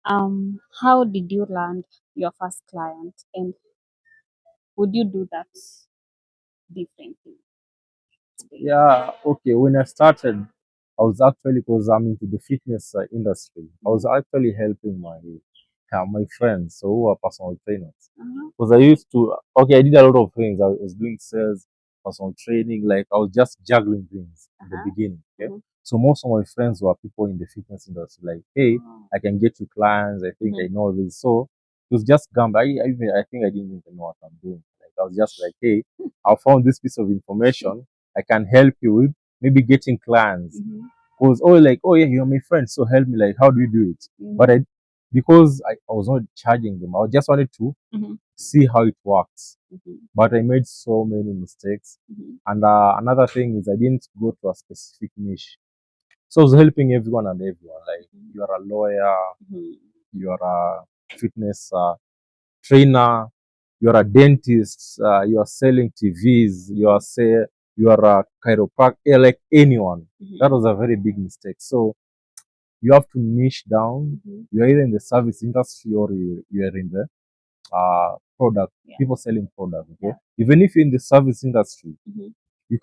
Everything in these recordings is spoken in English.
How did you land your first client, and would you do that differently? Yeah, okay. When I started, I was actually, because I'm into the fitness industry, I was actually helping my friends, so who are personal trainers. Uh-huh. Because I used to, okay, I did a lot of things. I was doing sales, personal training, like I was just juggling things in the Uh-huh. beginning. Okay, Mhm. so most of my friends were people in the fitness industry. Like, hey, Oh. I can get you clients. I think I Mhm. know this. So it was just gamble. I think I didn't even know what I'm doing. Like I was just like, hey, I found this piece of information. I can help you with maybe getting clients. Mhm. Because like, oh yeah, you're my friend, so help me. Like, how do you do it? But Mhm. because I was not charging them, I just wanted to Mhm. see how it works. Mhm. But I made so many mistakes. Mhm. And another thing is I didn't go to a specific niche. So I was helping everyone and everyone. Like Mhm. you're a lawyer, Mhm. you're a fitness trainer, you're a dentist, you are selling TVs, you are a chiropractor, like anyone. That Mhm. was a very big mistake. So you have to niche down. Mhm. You're either in the service industry or you're in the product, Yeah. people selling product. Okay, Yeah. even if you're in the service industry, Mhm. you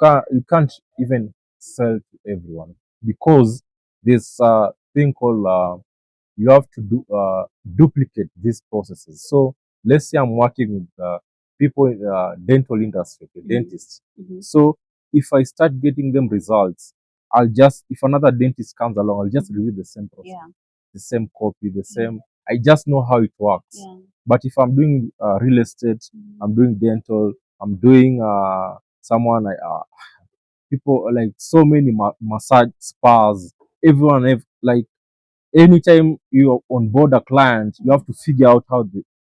can't even sell to everyone because there's a thing called you have to duplicate these processes. So let's say I'm working with people in the dental industry, okay, Mhm. dentists. Mhm. So if I start getting them results, if another dentist comes along, I'll just Mhm. review the same process, Yeah. the same copy, the Mhm. same. I just know how it works. Yeah. But if I'm doing real estate, Mhm. I'm doing dental, I'm doing someone, people like so many massage spas, everyone have like anytime you onboard a client, you have Mhm. to figure out how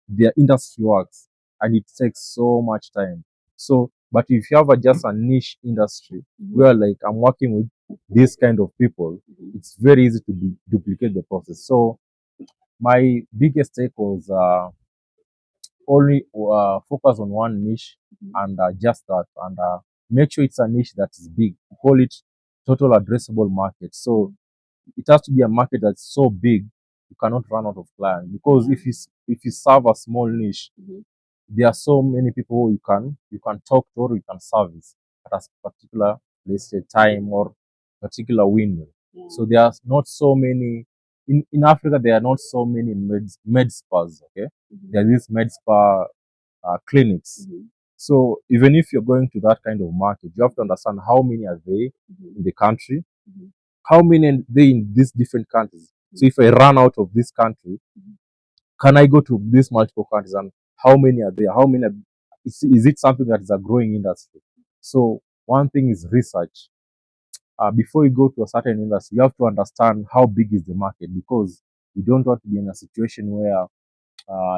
their industry works, and it takes so much time. So, but if you have just a niche industry Mhm. where, like, I'm working with this kind of people, Mhm. it's very easy to duplicate the process. So, my biggest take was only focus on one niche Mhm. and just that, and make sure it's a niche that is big. We call it total addressable market. So, Mhm. it has to be a market that's so big you cannot run out of clients, because Yeah. if you serve a small niche, Mhm. there are so many people who you can talk to or you can service at a particular, let's say, time or particular window. Yeah. So there are not so many in Africa. There are not so many med spas. Okay, Mhm. there are these med spa clinics. Mhm. So even if you're going to that kind of market, you have to understand how many are they Mhm. in the country, Mhm. how many are they in these different countries. So Mhm. if I run out of this country, Mhm. can I go to these multiple countries, and how many are there? Is it something that is a growing industry? So one thing is research. Before you go to a certain industry, you have to understand how big is the market, because you don't want to be in a situation where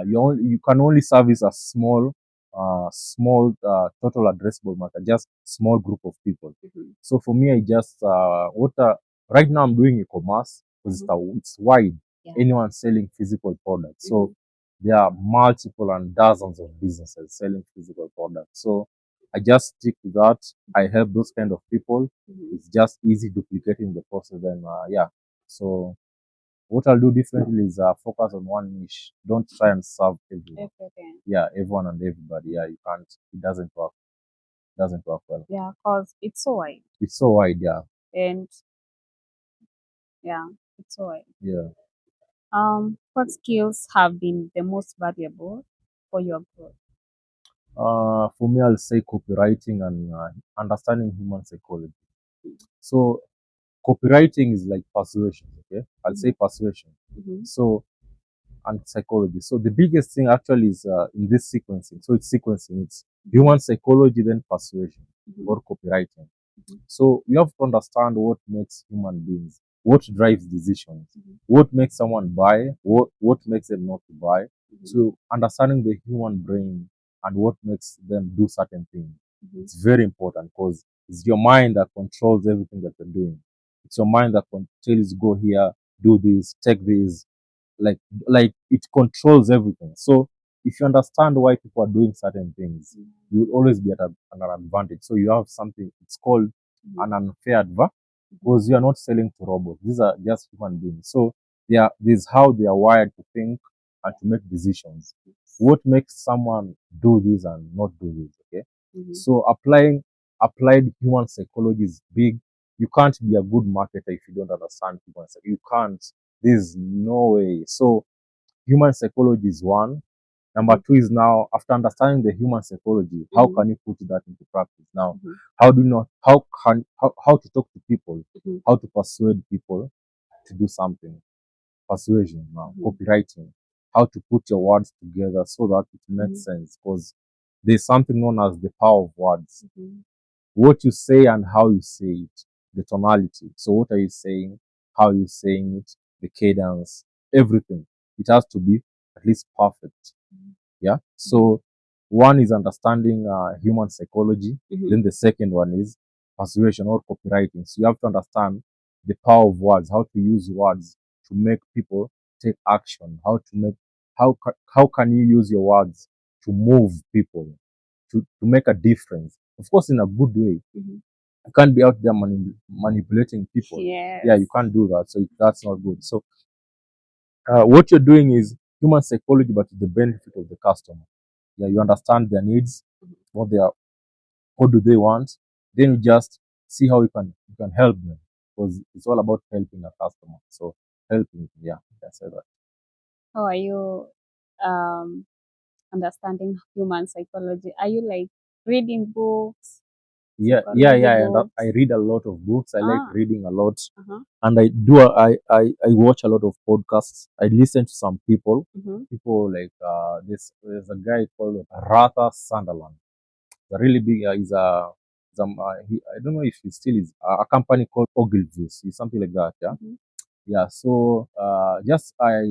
you can only service a small total addressable market, just small group of people. Mhm. So for me, I just right now I'm doing e-commerce because Mhm. it's wide. Yeah. Anyone selling physical products. So Mhm. there are multiple and dozens of businesses selling physical products. So I just stick to that. I help those kind of people. Mhm. It's just easy duplicating the process. Then yeah. So what I'll do differently is focus on one niche. Don't try and serve everyone. Everything. Yeah, everyone and everybody. Yeah, you can't. It doesn't work. It doesn't work well. Yeah, cause it's so wide, It's so wide. Yeah, and yeah, it's so wide. yeah. What skills have been the most valuable for your growth? For me, I'll say copywriting and understanding human psychology. So copywriting is like persuasion. Okay, I'll say Mhm. persuasion. Mhm. So and psychology. So the biggest thing actually is in this sequencing. So it's sequencing. It's Mhm. human psychology, then persuasion Mhm. or copywriting. Mhm. So you have to understand what makes human beings, what drives decisions, Mhm. what makes someone buy, what makes them not to buy. Mhm. So understanding the human brain and what makes them do certain things. Mhm. It's very important because it's your mind that controls everything that you're doing. It's your mind that tells you go here, do this, take this, like like it controls everything. So if you understand why people are doing certain things, you will always be at an advantage. So you have something, it's called Mhm. an unfair advantage, Mhm. because you are not selling to robots. These are just human beings. So there's how they are wired to think and to make decisions. What makes someone do this and not do this? Okay, Mm-hmm. so applied human psychology is big. You can't be a good marketer if you don't understand human psychology. You can't. There's no way. So human psychology is one. Number two is now, after understanding the human psychology, how Mhm. can you put that into practice? Now, Mhm. how do you know how to talk to people, Mhm. how to persuade people to do something? Persuasion now, Mhm. copywriting, how to put your words together so that it makes Mhm. sense. Because there's something known as the power of words. Mhm. What you say and how you say it, the tonality. So what are you saying? How are you saying it? The cadence, everything. It has to be at least perfect. Yeah. So one is understanding human psychology. Mhm. Then the second one is persuasion or copywriting. So you have to understand the power of words, how to use words to make people take action, how can you use your words to move people, to make a difference. Of course, in a good way. Mhm. You can't be out there manipulating people. Yeah, you Yes. can't do that. So that's not good. So what you're doing is human psychology, but to the benefit of the customer. Yeah, you understand their needs, what they are, what do they want. Then you just see how you can help them, because it's all about helping a customer. So helping, yeah, that's it. How are you understanding human psychology? Are you like reading books, Yeah, yeah, psychology yeah. And I books? read a lot of books. I like Ah. reading a lot, Uh-huh. and I watch a lot of podcasts. I listen to some people. Mm-hmm. People like there's a guy called Ratha Sunderland. A really big I don't know if he still is a company called Ogilvy, something like that. Yeah, Mm-hmm. yeah. So just I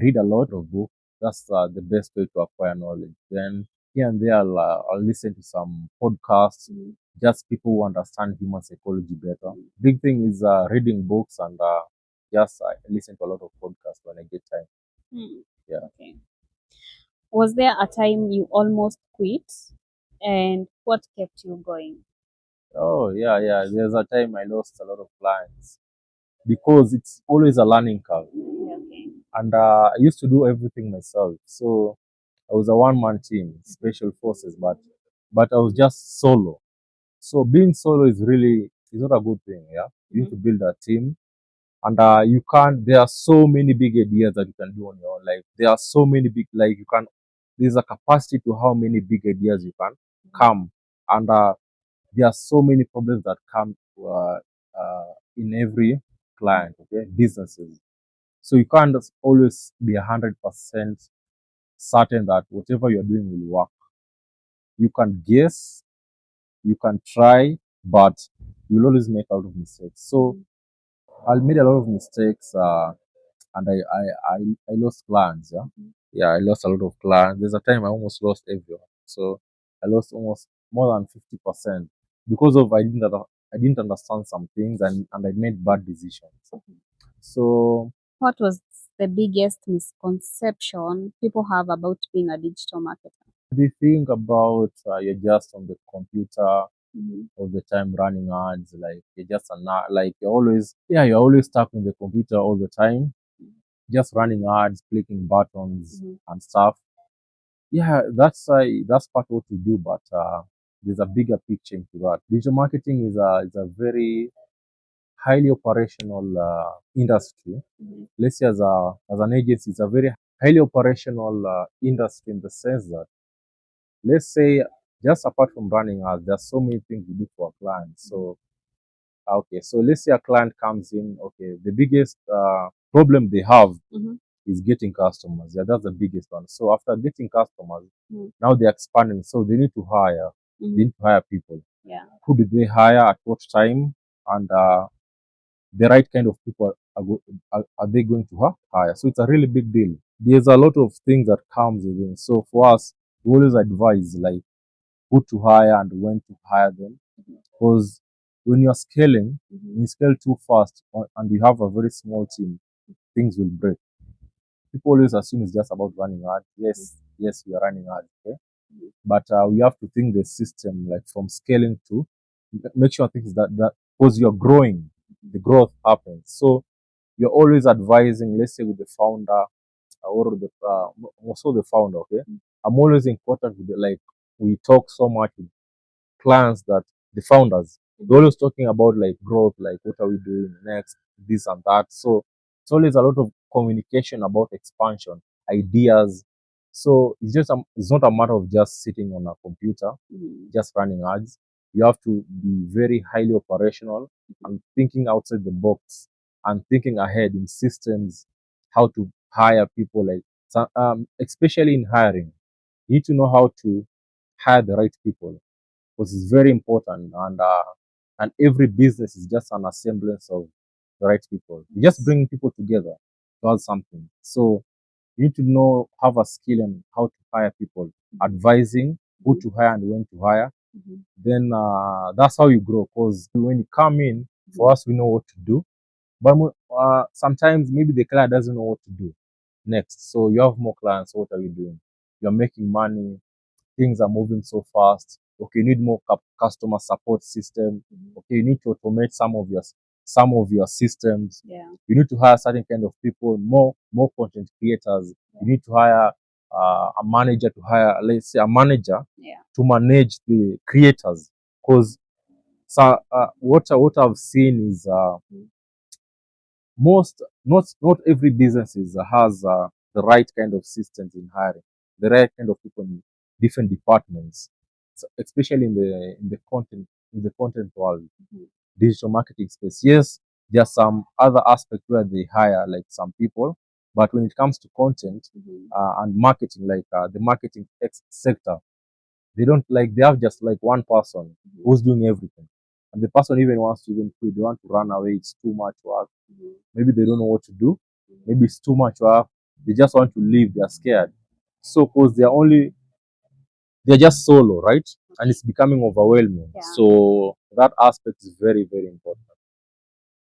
read a lot of books. That's the best way to acquire knowledge. Then here and there I'll listen to some podcasts. Mm-hmm. Just people who understand human psychology better. Big thing is reading books, and just I listen to a lot of podcasts when I get time. Mm. Yeah. Okay. Was there a time you almost quit, and what kept you going? Oh yeah, yeah. There's a time I lost a lot of clients because it's always a learning curve. Yeah, okay. And I used to do everything myself. So I was a one-man team, special forces, but I was just solo. So being solo is not a good thing. Yeah, you need Mm-hmm. to build a team, and you can't. There are so many big ideas that you can do on your own. Like there are so many big, like you can. There's a capacity to how many big ideas you can come, and there are so many problems that come in every client. Okay, businesses. So you can't just always be 100% certain that whatever you're doing will work. You can guess, you can try, but you'll always make a lot of mistakes. So I made a lot of mistakes, and I lost clients. Yeah, yeah, I lost a lot of clients. There's a time I almost lost everyone. So I lost almost more than 50% because of I didn't understand some things, and I made bad decisions. So What was the biggest misconception people have about being a digital marketer? they think about you're just on the computer Mm-hmm. all the time running ads, like you're just like you're always stuck on the computer all the time, just running ads, clicking buttons Mm-hmm. and stuff. Yeah, that's part of what we do, but there's a bigger picture into that. Digital marketing is a very highly operational industry. Mm-hmm. Let's say as an agency, it's a very highly operational industry in the sense that, let's say, just apart from running ads, there's so many things we do for our clients. So okay, so let's say a client comes in. Okay, the biggest problem they have Mm-hmm. is getting customers. Yeah, that's the biggest one. So after getting customers, Mm-hmm. now they're expanding. So they need to hire. They Mm-hmm. need to hire people. Yeah. Who do they hire at what time? And the right kind of people are they going to hire? So it's a really big deal. There's a lot of things that comes within. So for us, we always advise like who to hire and when to hire them, because when you're scaling, Mm-hmm. when you scale too fast and you have a very small team, things will break. People always assume it's just about running ads. Yes, yes, we are running ads, okay? But we have to think the system, like from scaling to make sure things that because you're growing, the growth happens. So you're always advising, let's say with the founder or the also the founder, okay? I'm always in contact with the, like we talk so much with clients that the founders, we're always talking about like growth, like what are we doing next, this and that. So it's always a lot of communication about expansion, ideas. So it's not a matter of just sitting on a computer, just running ads. You have to be very highly operational and thinking outside the box and thinking ahead in systems, how to hire people, like especially in hiring. You need to know how to hire the right people because it's very important. And every business is just an assemblance of the right people. You just bring people together to have something. So you need to know, have a skill on how to hire people, advising who to hire and when to hire. Then that's how you grow. Because when you come in, for us, we know what to do. But sometimes maybe the client doesn't know what to do next. So you have more clients. What are you doing? You're making money. Things are moving so fast. Okay, you need more customer support system. Okay, you need to automate some of your systems. Yeah. You need to hire certain kind of people, more content creators. You need to hire a manager to hire, let's say, a manager Yeah. to manage the creators. Because so what I've seen is not every business has the right kind of systems in hiring, the right kind of people in different departments, so especially in the content world, digital marketing space. Yes, there are some other aspects where they hire like some people, but when it comes to content and marketing, like the marketing sector, they don't like they have just like one person who's doing everything. And the person even wants to even quit, they want to run away, it's too much work. Maybe they don't know what to do. Maybe it's too much work. They just want to leave, they're scared. So because they're just solo, right? And it's becoming overwhelming. Yeah. So that aspect is very, very important.